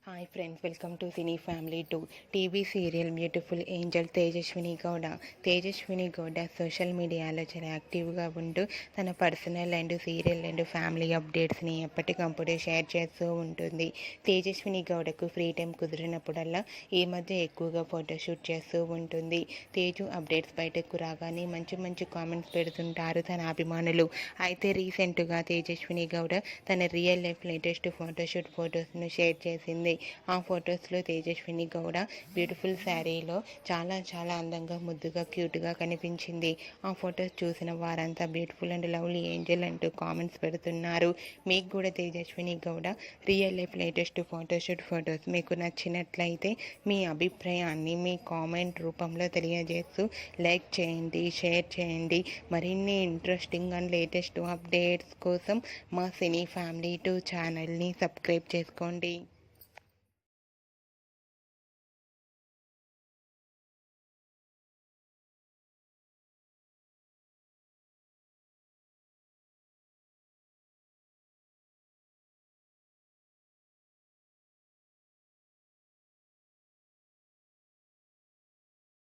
Hi friends, welcome to cine family 2. TV serial beautiful angel Tejaswini Gowda social మీడియాలో చాలా యాక్టివ్గా ఉంటూ తన personal and serial and family అప్డేట్స్ని ఎప్పటికప్పుడు షేర్ చేస్తూ ఉంటుంది. తేజస్విని గౌడకు ఫ్రీ టైం కుదిరినప్పుడల్లా ఈ మధ్య ఎక్కువగా ఫోటోషూట్ చేస్తూ ఉంటుంది. తేజు అప్డేట్స్ బయటకు రాగానే మంచి మంచి కామెంట్స్ పెడుతుంటారు తన అభిమానులు. అయితే రీసెంట్గా తేజస్విని గౌడ తన రియల్ లైఫ్ లేటెస్ట్ ఫోటోస్ను షేర్ చేసింది. ఆ ఫొటోస్లో తేజస్విని గౌడ బ్యూటిఫుల్ శారీలో చాలా అందంగా, ముద్దుగా, క్యూట్గా కనిపించింది. ఆ ఫొటోస్ చూసిన వారంతా బ్యూటిఫుల్ అండ్ లవ్లీ ఏంజల్ అంటూ కామెంట్స్ పెడుతున్నారు. మీకు కూడా Tejaswini Gowda real life latest photos మీకు నచ్చినట్లయితే మీ అభిప్రాయాన్ని మీ కామెంట్ రూపంలో తెలియజేస్తూ లైక్ చేయండి, షేర్ చేయండి. మరిన్ని ఇంట్రెస్టింగ్ అండ్ లేటెస్ట్ అప్డేట్స్ కోసం మా సినీ ఫ్యామిలీ 2 ఛానల్ని సబ్స్క్రైబ్ చేసుకోండి.